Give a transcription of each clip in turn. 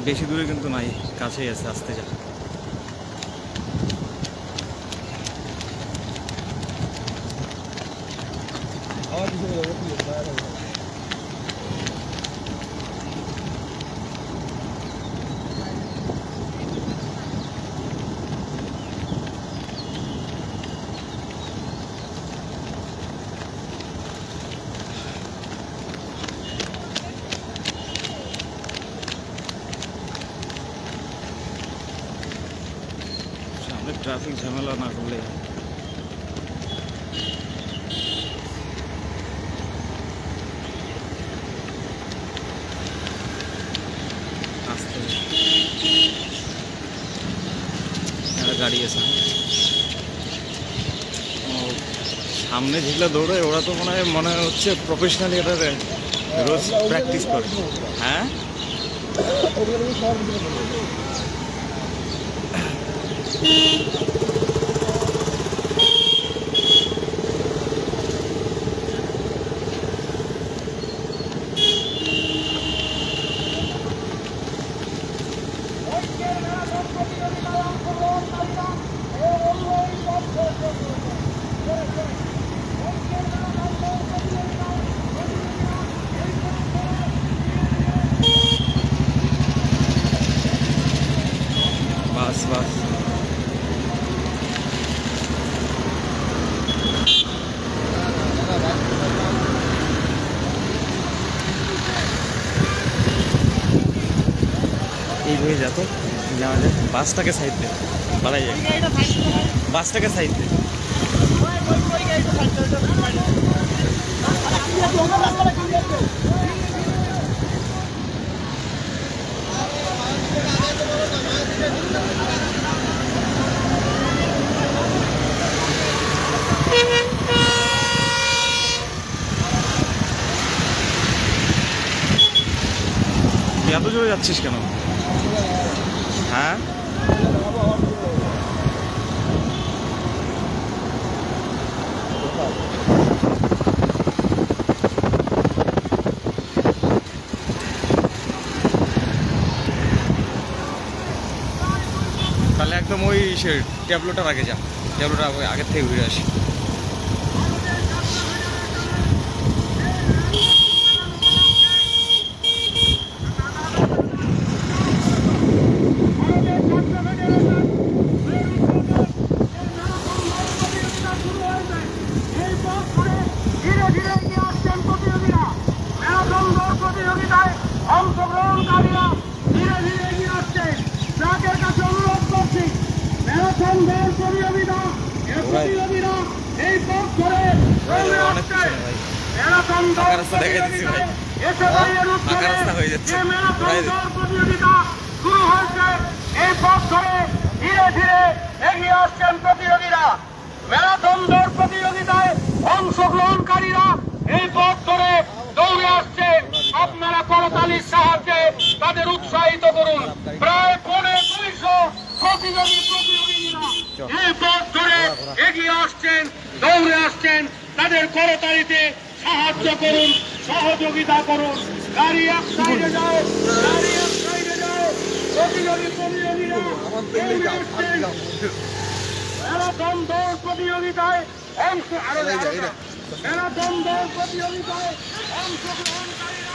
বেশি দূরে কিন্তু নাই, কাছেই আছে, আসতে যা। ট্রাফিক ঝামেলা না করলে আসতে গাড়ি আছে সামনে যেগুলো দৌড়ায় ওরা তো মনে হচ্ছে প্রফেশনালি এটা রোজ প্র্যাকটিস করে। হ্যাঁ বাস বাস এইভাবে যাতো যাওয়া যায়। বাসটাকে সাইড দে, বাড়াই যায়, বাসটাকে সাইড দে। এত জোরে যাচ্ছিস কেন? হ্যাঁ তাহলে একদম ওই সে ট্যাবলোটার আগে যা, ট্যাবলোটার আগের থেকে ঘুরে আসি। অংশগ্রহণকারীরা ধীরে ধীরে এগিয়ে আসছে। ট্রাকের কাছে অনুরোধ করছি, ম্যারাথন দৌড় প্রতিযোগিতা এই পথ ধরে ম্যারাথন দৌড় প্রতিযোগিতায় এসে দাঁড়িয়ে যে ম্যারাথন দৌড় প্রতিযোগিতা শুরু হয়েছে, এই পথ ধরে ধীরে ধীরে এগিয়ে আসছেন প্রতিযোগীরা। ম্যারাথন দৌড় প্রতিযোগিতায় অংশগ্রহণকারীরা এই পথ ধরে দৌড়ে আসছে। আপনারা করতালির সাহায্যে তাদের উৎসাহিত করুন। প্রায় 250 প্রতিযোগীরা এই পথ ধরে এগিয়ে আসছেন, দৌড়ে আসছেন। তাদের করতালিতে সাহায্য করুন, সহযোগিতা করুন। গাড়ি এক সাইডে যাও, গাড়ি এক সাইডে যাও। প্রতিযোগীরা দৌড়ে আসছেন। ম্যারাথন দৌড় প্রতিযোগিতায় ম্যারাথন দৌড় প্রতিযোগিতায় অংশগ্রহণকারীরা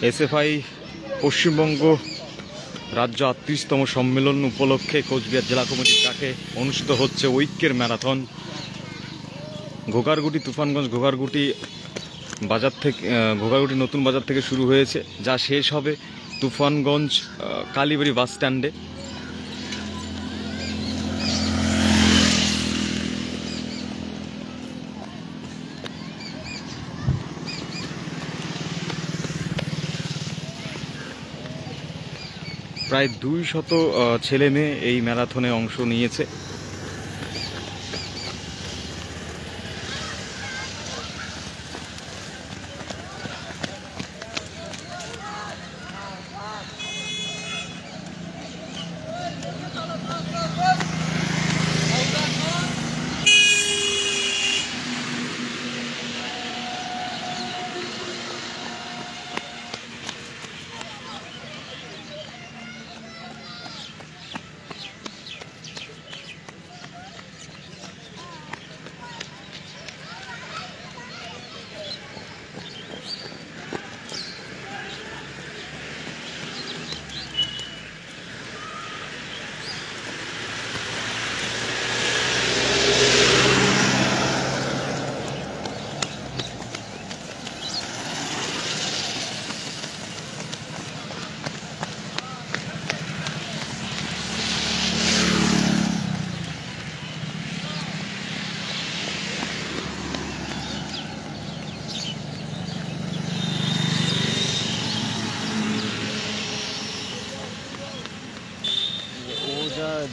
এসএফআই পশ্চিমবঙ্গ রাজ্য ৩৮তম সম্মেলন উপলক্ষে কোচবিহার জেলা কমিটির ডাকে অনুষ্ঠিত হচ্ছে ঐক্যের ম্যারাথন। ঘোগারগুটি তুফানগঞ্জ ঘোগারগুটি বাজার থেকে ঘোগারগুটি নতুন বাজার থেকে শুরু হয়েছে, যা শেষ হবে তুফানগঞ্জ কালীবাড়ি বাস স্ট্যান্ডে। প্রায় 200 ছেলে মেয়ে এই ম্যারাথনে অংশ নিয়েছে।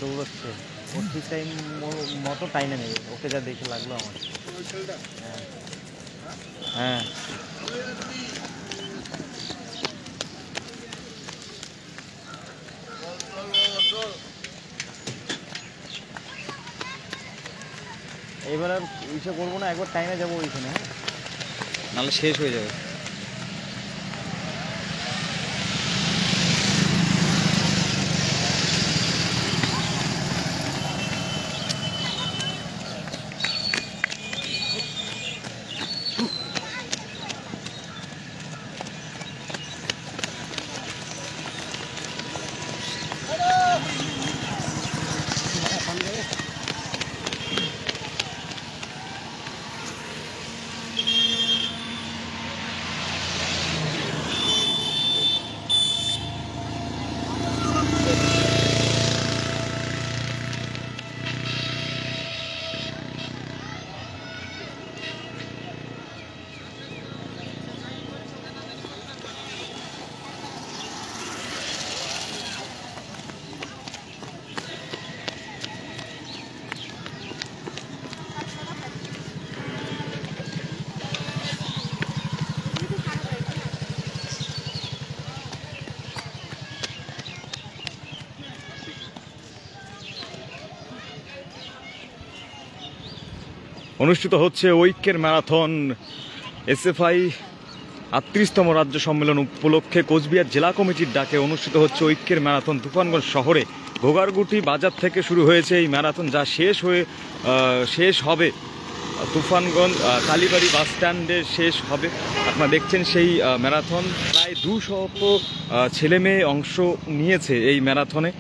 দৌড়চ্ছে ওর ঠিক টাইম মতো টাইমে নেই, ওকে যা দেখে লাগলো আমার। হ্যাঁ এবার আর ইসে করবো না, একবার টাইমে যাবো ওইখানে, হ্যাঁ নাহলে শেষ হয়ে যাবে। অনুষ্ঠিত হচ্ছে ঐক্যের ম্যারাথন। এসএফআই ৩৮তম রাজ্য সম্মেলন উপলক্ষে কোচবিহার জেলা কমিটির ডাকে অনুষ্ঠিত হচ্ছে ঐক্যের ম্যারাথন। তুফানগঞ্জ শহরে ঘোগারগুটি বাজার থেকে শুরু হয়েছে এই ম্যারাথন, যা শেষ হবে তুফানগঞ্জ কালীবাড়ি বাস স্ট্যান্ডে শেষ হবে। আপনারা দেখছেন সেই ম্যারাথন। প্রায় 200 ছেলে মেয়ে অংশ নিয়েছে এই ম্যারাথনে।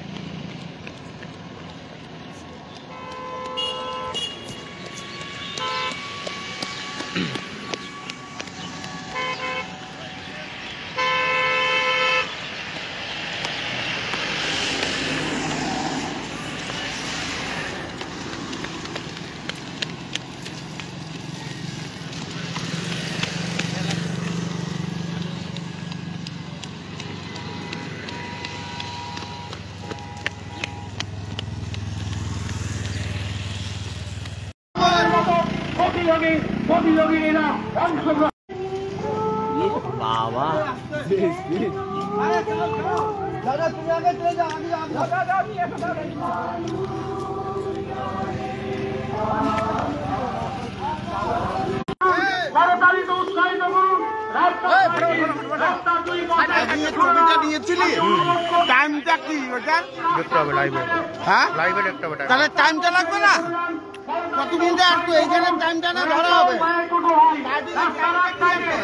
প্রতিযোগীরা অংশগ্রহণ। বাবা দাদা তুমি আগে চলে যাও, তাড়াতাড়ি উৎসাহিত করুন। টাইমটা কি ওটা দেখতে হবে লাইভে? হ্যাঁ লাইভে দেখতে হবে। তাহলে টাইমটা লাগবে না? কত মিনিটে আসবে এইখানে টাইমটা না ধরা হবে?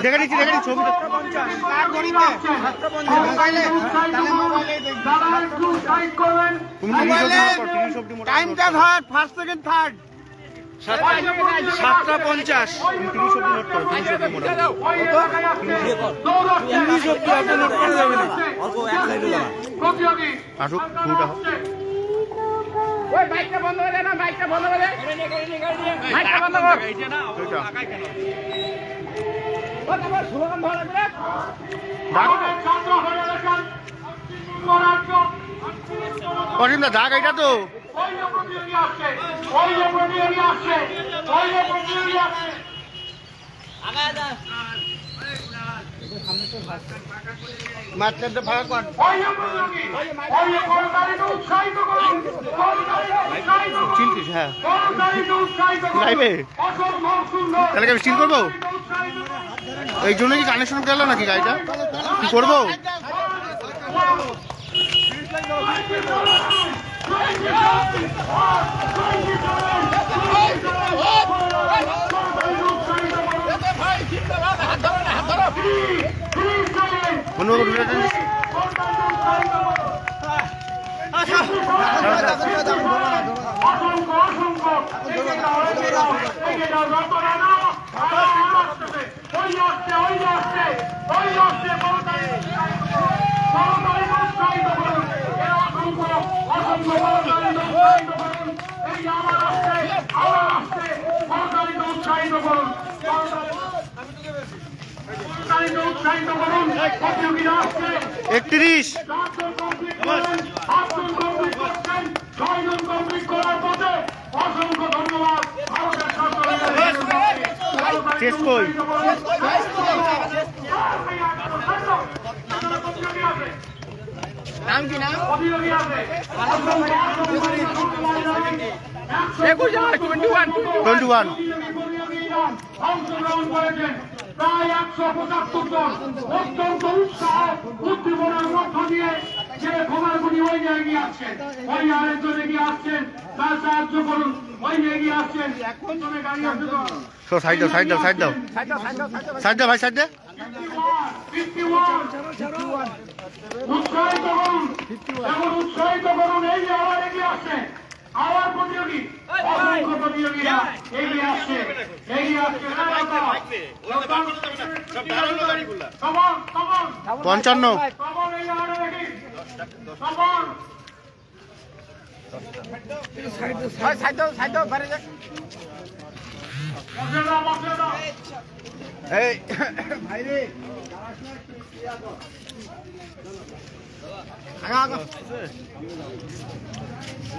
দেখে নিচ্ছি ছবিটা। টাইমটা ধর, ফার্স্ট সেকেন্ড থার্ড। 7:50। আসুক শুরুটা হোক। বাইকটা বন্ধ করে না, বাইকটা বন্ধ করে, বাইকটা বন্ধ কর। স্লোগান ধরা অসীমদা ডাক এটা তো মাঝখানটা ভাড়া কর। চিনতিস? হ্যাঁ লাইভে তাহলে আমি স্টিল করবো। এই জন্য কি কানেকশন গেল নাকি গাড়িটা? কি করবো? একত্রিশ চেস কই নাম কি নাম 21 অংশগ্রহণ করেছেন প্রায় 175 জন। অত্যন্ত উৎসাহ উদ্দীপনার মধ্য দিয়ে যে খবরগুলি ওই এগিয়ে আসছেন, ওই আরেকজন এগিয়ে আসছেন, তার সাহায্য করুন। ওই এগিয়ে আসছেন, এখন তুমি গাড়ি আসবে তো সাইড দাও সাইড দাও সাইড দাও সাইড দাও ভাই সাইড দে। 51 উৎসাহিত করুন, এখন উৎসাহিত করুন। এই যে আবার এগিয়ে আসছে, আবার প্রতিযোগী, অসংখ্য প্রতিযোগীরা এগিয়ে আসছে, এগিয়ে আসছে।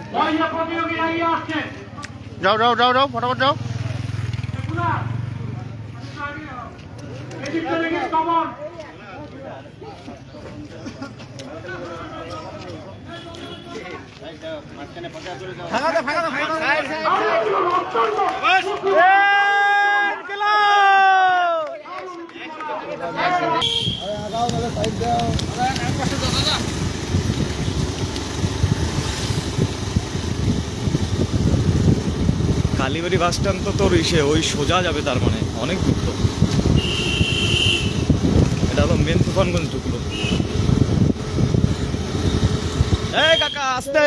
55 প্রতিযোগী এগিয়ে আসছে। যাও যাও যাও যাও ফটাফট যাও। কালীবাড়ি বাস স্ট্যান্ড তো তোর ইসে ওই সোজা যাবে, তার মানে অনেক দূর তো। এটা হলো মেন তুফানগঞ্জ ঢুকলো। এই কাকা আসতে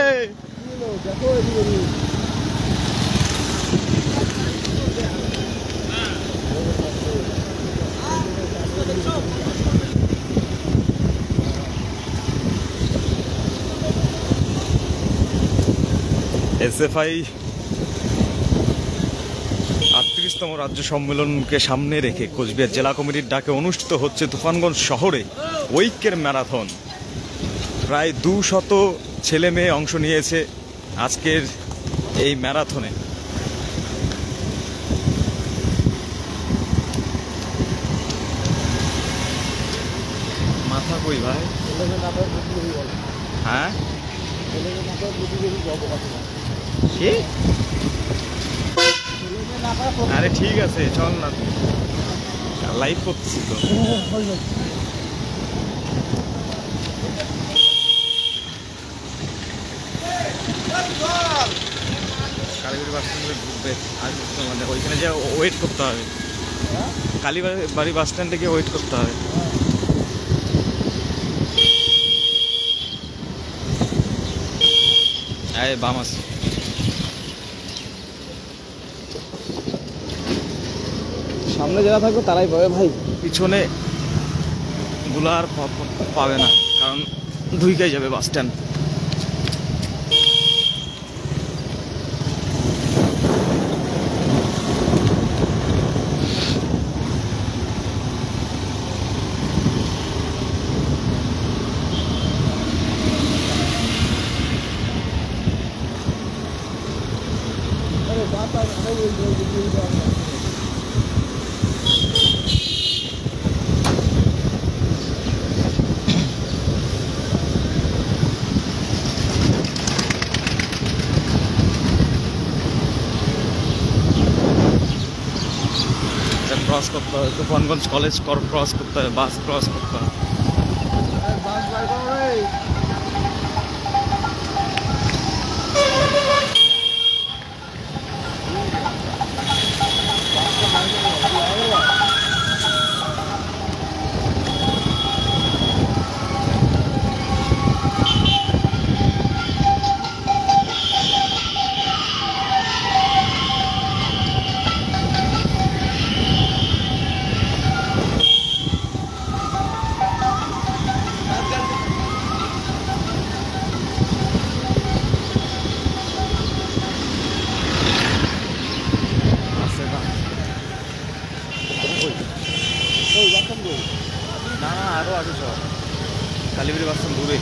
এসএফআই ৩৮তম রাজ্য সম্মেলনকে সামনে রেখে কোচবিহার জেলা কমিটির ডাকে অনুষ্ঠিত হচ্ছে তুফানগঞ্জ শহরে ঐক্যের ম্যারাথন। প্রায় 200 ছেলে মেয়ে অংশ নিয়েছে আজকের এই ম্যারাথনে। মাথা কই ভাই? হ্যাঁ কি? আরে ঠিক আছে চল না, লাইভ করতেছি তো। কালীবাড়ি বাস স্ট্যান্ডে ঢুকবে, আর মানে ওইখানে যে ওয়েট করতে হবে। কালীবাড়ি বাস স্ট্যান্ডে গিয়ে ওয়েট করতে হবে। বাম আছে। সামনে যারা থাকবে তারাই পাবে ভাই, পিছনে গুলো আর পাবে না, কারণ ধুইকাই যাবে বাস স্ট্যান্ড। ক্রস করতে হবে, তুফানগঞ্জ কলেজ ক্রস করতে হবে, বাস ক্রস করতে হবে। না না, আরো আগে সব কালীবাড়ি বাস স্ট্যান্ড দূরে।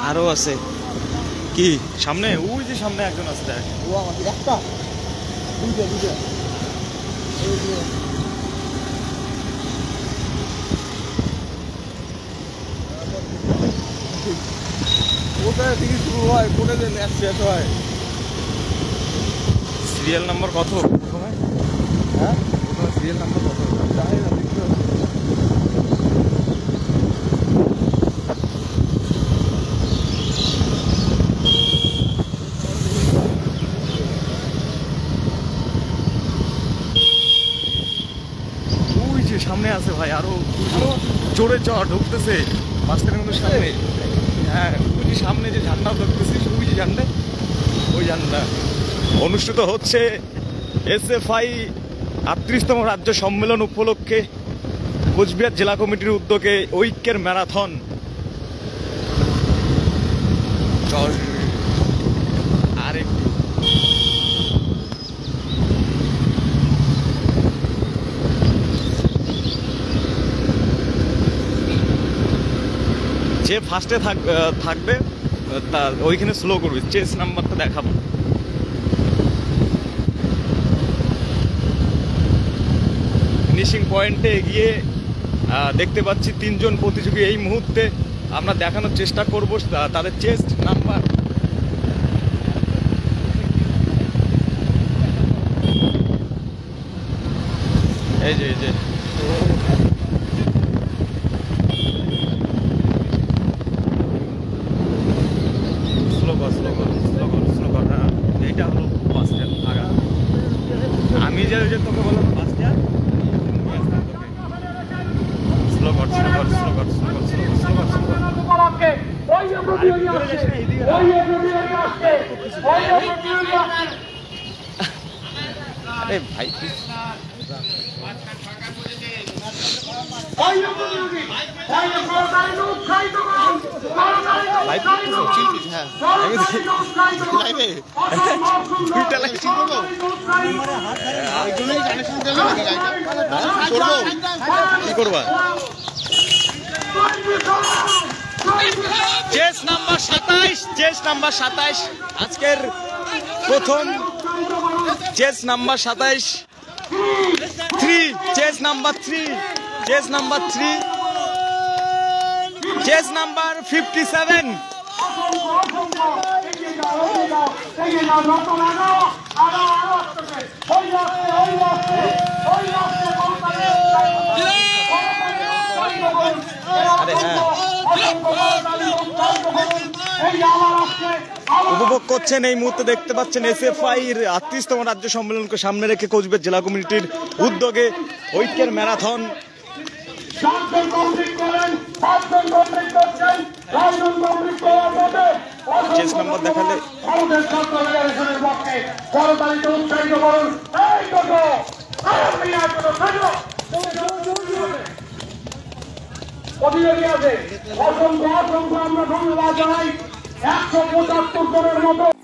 আরো আছে কি সামনে, ওই যে সামনে একজন আছে দেখ। ও আমাদের একটা দুইটা ওটা থেকে শুরু হয়, কোনে যে ম্যাচ শেষ হয়। সিরিয়াল নাম্বার কত প্রথমে? হ্যাঁ, সিরিয়াল নাম্বার কত জানি না, দেখতে হবে। ওই যে সামনে আছে ভাই, আরো জোরে ঢুকতেছে বাস স্ট্যান্ডের মধ্যে সামনে। হ্যাঁ, ওই যে সামনে যে ঝান্ডা ঢুকতেছিস, ওই যে ঝান্ডা, ওই ঝান্ডা। অনুষ্ঠিত হচ্ছে এসএফআই 38তম রাজ্য সম্মেলন উপলক্ষে কোচবিহার জেলা কমিটির উদ্যোগে ঐক্যের ম্যারাথন। আর একটু যে ফার্স্টে থাকবে তা ওইখানে স্লো করবে, চেস নাম্বারটা দেখাবো। ফিনিশিং পয়েন্টে গিয়ে দেখতে পাচ্ছি 3 জন প্রতিযোগী। এই মুহূর্তে আমরা দেখানোর চেষ্টা করব তাদের চেস্ট নাম্বার। এই যে স্লো কর। হ্যাঁ, এইটা হলো বাস স্ট্যান্ড আগা। আমি যে তোকে বললাম বাস স্ট্যান্ড, স্লো কর। আরে ভাই কি করবা? চেস নাম্বার 27 আজকের প্রথম চেস নাম্বার 27 চেস নাম্বার 57 উপভোগ করছেন এই মুহূর্তে দেখতে পাচ্ছেন এসএফআই এর 38তম রাজ্য সম্মেলনকে সামনে রেখে কোচবিহার জেলা কমিটির উদ্যোগে ঐক্যের ম্যারাথন। চেস নাম্বার দেখালে প্রতিযোগী আছে অসংখ্য আমরা ধন্যবাদ জানাই 175 জনের মতো